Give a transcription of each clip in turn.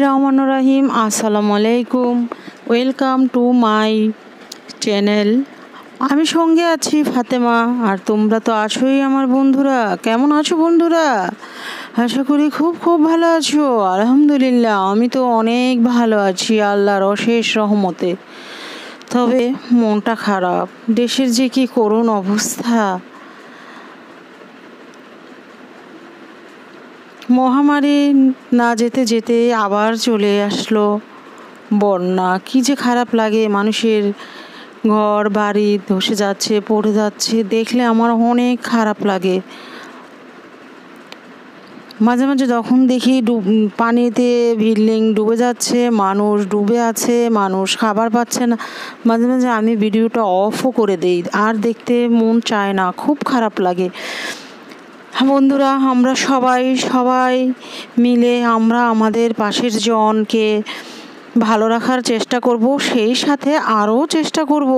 বিসমিল্লাহিররহমানিররহিম। আসসালামু আলাইকুম, welcome to my channel. আমি সঙ্গে আছি ফাতেমা, আর তোমরা তো আছোই আমার বন্ধুরা। কেমন আছো বন্ধুরা? আশা করি খুব খুব ভালো আছো। আলহামদুলিল্লাহ, আমি তো অনেক ভালো আছি আল্লাহর অশেষ রহমতে। তবে মনটা খারাপ, দেশের যে কি করুণ অবস্থা। মহামারী না যেতে যেতে আবার চলে আসলো বন্যা। কি যে খারাপ লাগে, মানুষের ঘর বাড়ি ধসে যাচ্ছে, পড়ে যাচ্ছে, দেখলে আমার অনেক খারাপ লাগে। মাঝে মাঝে যখন দেখি পানিতে বিল্ডিং ডুবে যাচ্ছে, মানুষ ডুবে আছে, মানুষ খাবার পাচ্ছে না, মাঝে মাঝে আমি ভিডিওটা অফও করে দিই, আর দেখতে মন চায় না, খুব খারাপ লাগে। বন্ধুরা, আমরা সবাই মিলে আমরা আমাদের পাশের জনকে ভালো রাখার চেষ্টা করব, সেই সাথে আরও চেষ্টা করব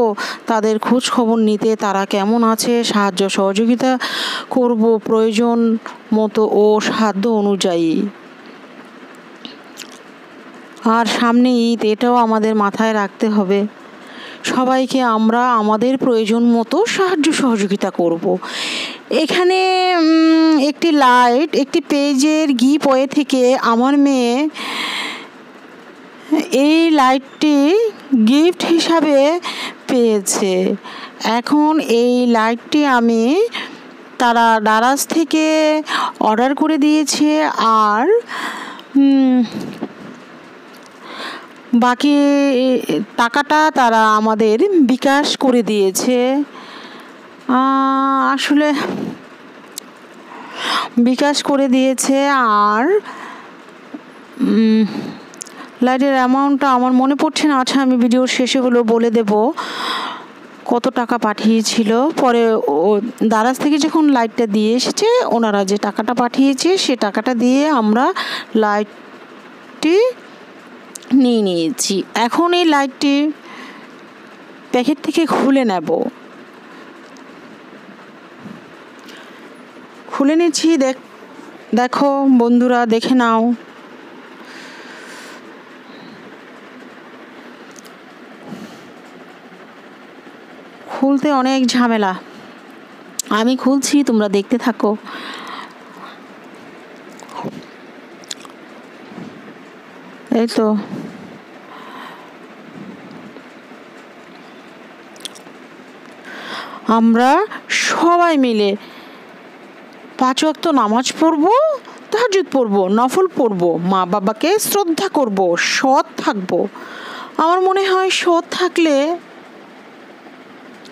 তাদের খোঁজ খবর নিতে, তারা কেমন আছে, সাহায্য সহযোগিতা করব প্রয়োজন মতো ও সাধ্য অনুযায়ী। আর সামনে ঈদ, এটাও আমাদের মাথায় রাখতে হবে। সবাইকে আমরা আমাদের প্রয়োজন মতো সাহায্য সহযোগিতা করব। এখানে একটি পেজের গিভওয়ে থেকে আমার মেয়ে এই লাইটটি গিফট হিসাবে পেয়েছে। এখন এই লাইটটি আমি তারা দারাজ থেকে অর্ডার করে দিয়েছে, আর বাকি টাকাটা তারা আমাদের বিকাশ করে দিয়েছে। আসলে বিকাশ করে দিয়েছে, আর লাইটের অ্যামাউন্টটা আমার মনে পড়ছে না। আচ্ছা, আমি ভিডিওর শেষে হলো বলে দেব কত টাকা পাঠিয়েছিল। পরে ও দারাজ থেকে যখন লাইটটা দিয়ে এসেছে, ওনারা যে টাকাটা পাঠিয়েছে সে টাকাটা দিয়ে আমরা লাইটটি নিয়ে নিয়েছি। এখন এই লাইটটি প্যাকেট থেকে খুলে নেব। খুলে নিচ্ছি, দেখো বন্ধুরা, দেখে নাও। খুলতে অনেক ঝামেলা, আমি খুলছি, তোমরা দেখতে থাকো। এই তো আমরা সবাই মিলে 5 ওয়াক্ত নামাজ পড়বো, তাহাজ্জুদ পড়বো, নফল পড়বো, মা বাবাকে শ্রদ্ধা করব, সৎ থাকবো। আমার মনে হয় সৎ থাকলে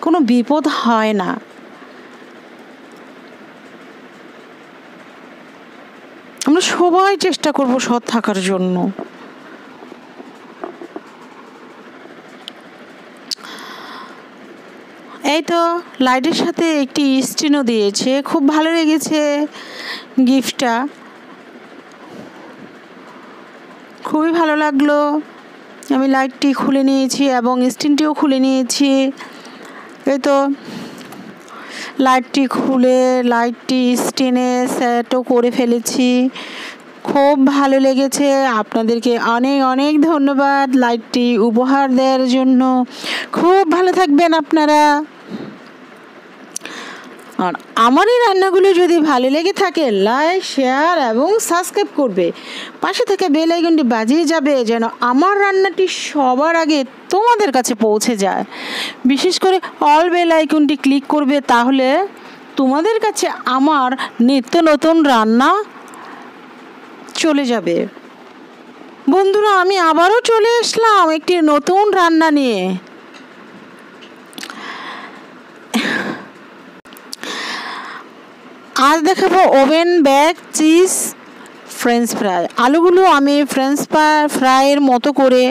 কোনো বিপদ হয় না। আমরা সবাই চেষ্টা করব সৎ থাকার জন্য। এই তো লাইটের সাথে একটি স্টিনও দিয়েছে, খুব ভালো লেগেছে গিফটটা, খুবই ভালো লাগলো। আমি লাইটটি খুলে নিয়েছি এবং স্টিনটিও খুলে নিয়েছি। এই তো লাইটটি খুলে লাইটটি স্টিনে সেটও করে ফেলেছি। খুব ভালো লেগেছে। আপনাদেরকে অনেক অনেক ধন্যবাদ লাইটটি উপহার দেওয়ার জন্য। খুব ভালো থাকবেন আপনারা। আর আমার এই রান্নাগুলো যদি ভালো লেগে থাকে, লাইক, শেয়ার এবং সাবস্ক্রাইব করবে। পাশে থেকে বেল আইকনটি বাজিয়ে যাবে, যেন আমার রান্নাটি সবার আগে তোমাদের কাছে পৌঁছে যায়। বিশেষ করে অল বেল আইকনটি ক্লিক করবে, তাহলে তোমাদের কাছে আমার নিত্য নতুন রান্না চলে যাবে। বন্ধুরা, আমি আবারও চলে আসলাম একটি নতুন রান্না নিয়ে। আজ দেখাবো oven bake cheese french fry. আলুগুলো আমি ফ্রেঞ্চ ফ্রাইয়ের মতো করে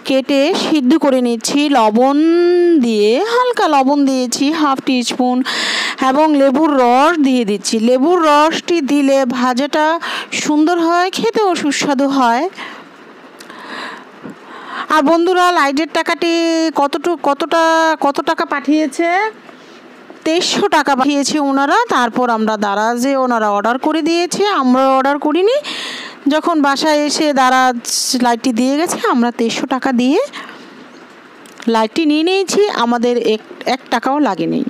কেটে সিদ্ধ করে নিচ্ছি লবণ দিয়ে। হালকা লবণ দিয়েছি, 1/2 টিস্পুন, এবং লেবুর রস দিয়ে দিচ্ছি। লেবুর রসটি দিলে ভাজাটা সুন্দর হয়, খেতেও সুস্বাদু হয়। আর বন্ধুরা, লাইটের টাকাটি কত টাকা পাঠিয়েছে? 2300 টাকা পাঠিয়েছে ওনারা। তারপর আমরা দারাজে ওনারা অর্ডার করে দিয়েছে, আমরা অর্ডার করিনি। যখন বাসায় এসে দারাজ লাইটটি দিয়ে গেছে, আমরা 2300 টাকা দিয়ে লাইটটি নিয়ে নিয়েছি, আমাদের এক টাকাও লাগেনি।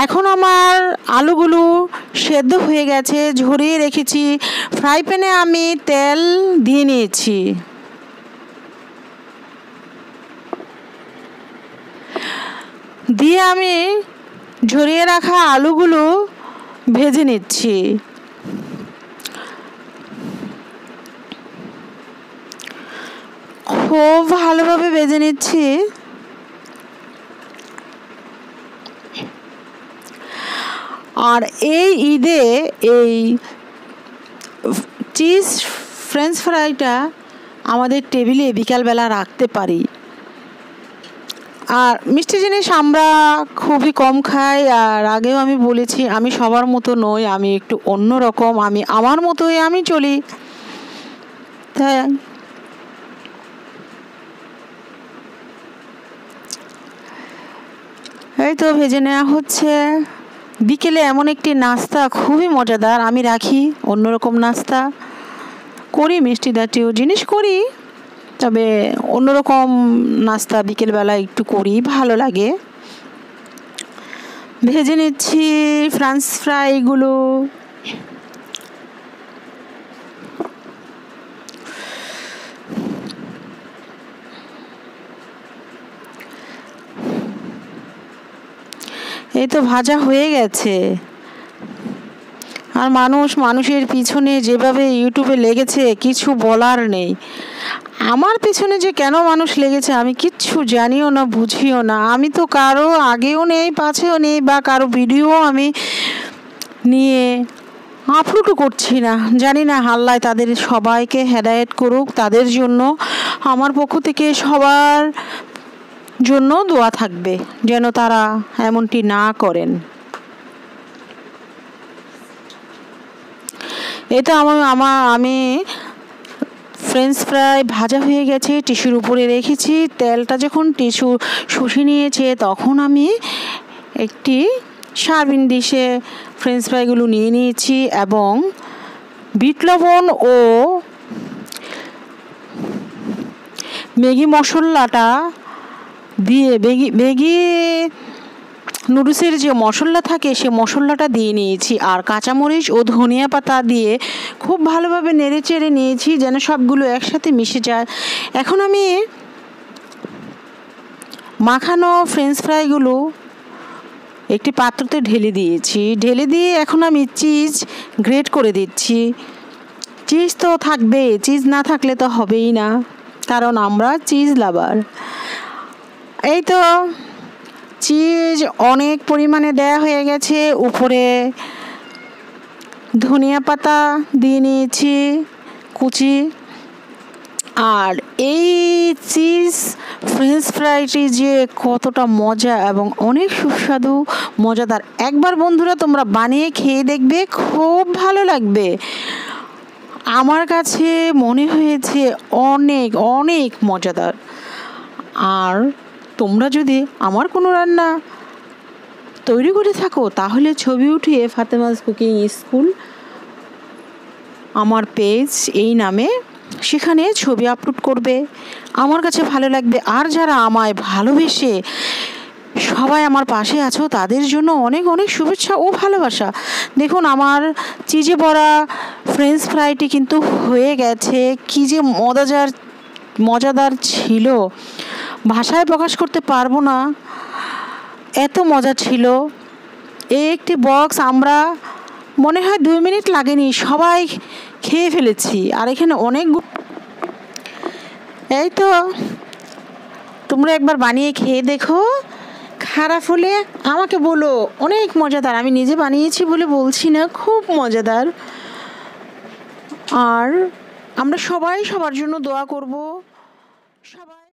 এখন আমার আলুগুলো সেদ্ধ হয়ে গেছে, ঝরিয়ে রেখেছি। ফ্রাই প্যানে আমি তেল দিয়ে নিয়েছি। দিয়ে আমি ঝরিয়ে রাখা আলুগুলো ভেজে নিচ্ছি। খুব ভালোভাবে ভেজে নিচ্ছি। আর এই ঈদে এই চিজ ফ্রেঞ্চ ফ্রাইটা আমাদের টেবিলে বিকালবেলা রাখতে পারি। আর মিষ্টি জিনিস আমরা খুবই কম খাই। আর আগেও আমি বলেছি, আমি সবার মতো নই, আমি একটু অন্য রকম, আমি আমার মতোই আমি চলি। তাই এই তো ভেজে নেওয়া হচ্ছে। বিকেলে এমন একটি নাস্তা খুবই মজাদার আমি রাখি, অন্যরকম নাস্তা করি, মিষ্টি জাতীয় জিনিস করি, তবে অন্যরকম নাস্তা বিকেলবেলা একটু করি, ভালো লাগে। ভেজে নিচ্ছি ফ্রেঞ্চ ফ্রাইগুলো। এই তো ভাজা হয়ে গেছে। আর মানুষের পিছনে যেভাবে ইউটিউবে লেগেছে কিছু বলার নেই। আমার পিছনে যে কেন মানুষ লেগেছে আমি কিচ্ছু জানিও না, বুঝিও না। আমি তো কারো আগেও নেই, পাছেও নেই, বা কারো ভিডিও আমি নিয়ে আপলোডও করছি না। জানি না, আল্লাহ তাদের সবাইকে হেদায়েত করুক। তাদের জন্য আমার পক্ষ থেকে সবার জন্য দোয়া থাকবে, যেন তারা এমনটি না করেন। এটা আমি ফ্রেঞ্চ ফ্রাই ভাজা হয়ে গেছে, টিস্যুর উপরে রেখেছি। তেলটা যখন টিস্যু শুষে নিয়েছে, তখন আমি একটি সার্ভিং ডিশে ফ্রেঞ্চ ফ্রাইগুলো নিয়ে নিয়েছি এবং বিট লবণ ও ম্যাগি মশলাটা দিয়ে ম্যাগি নুডলসের যে মশলা থাকে সে মশলাটা দিয়ে নিয়েছি। আর কাঁচামরিচ ও ধনিয়া পাতা দিয়ে খুব ভালোভাবে নেড়ে চেড়ে নিয়েছি যেন সবগুলো একসাথে মিশে যায়। এখন আমি মাখানো ফ্রেঞ্চ ফ্রাইগুলো একটি পাত্রতে ঢেলে দিয়েছি। ঢেলে দিয়ে এখন আমি চিজ গ্রেট করে দিচ্ছি। চিজ তো থাকবে, চিজ না থাকলে তো হবেই না, কারণ আমরা চিজ লাভার। এই তো চিজ অনেক পরিমাণে দেয়া হয়ে গেছে। উপরে ধনিয়া পাতা দিয়ে নিয়েছি কুচি। আর এই চিজ ফ্রেঞ্চ ফ্রাইটি যে কতটা মজা এবং অনেক সুস্বাদু, মজাদার। একবার বন্ধুরা তোমরা বানিয়ে খেয়ে দেখবে, খুব ভালো লাগবে। আমার কাছে মনে হয়েছে অনেক অনেক মজাদার। আর তোমরা যদি আমার কোনো রান্না তৈরি করে থাকো, তাহলে ছবি উঠিয়ে ফাতেমাস কুকিং স্কুল আমার পেজ এই নামে সেখানে ছবি আপলোড করবে, আমার কাছে ভালো লাগবে। আর যারা আমায় ভালোবেসে সবাই আমার পাশে আছো, তাদের জন্য অনেক অনেক শুভেচ্ছা ও ভালোবাসা। দেখুন আমার চিজে ভরা ফ্রেঞ্চ ফ্রাইটি কিন্তু হয়ে গেছে। কী যে মজাদার ছিল, ভাষায় প্রকাশ করতে পারবো না, এত মজা ছিল। এই একটি বক্স আমরা মনে হয় 2 মিনিট লাগেনি সবাই খেয়ে ফেলেছি। আর এখানে অনেক, এই তো তোমরা একবার বানিয়ে খেয়ে দেখো, খারাপ হলে আমাকে বলো। অনেক মজাদার, আমি নিজে বানিয়েছি বলে বলছি না, খুব মজাদার। আর আমরা সবাই সবার জন্য দোয়া করব। সবাই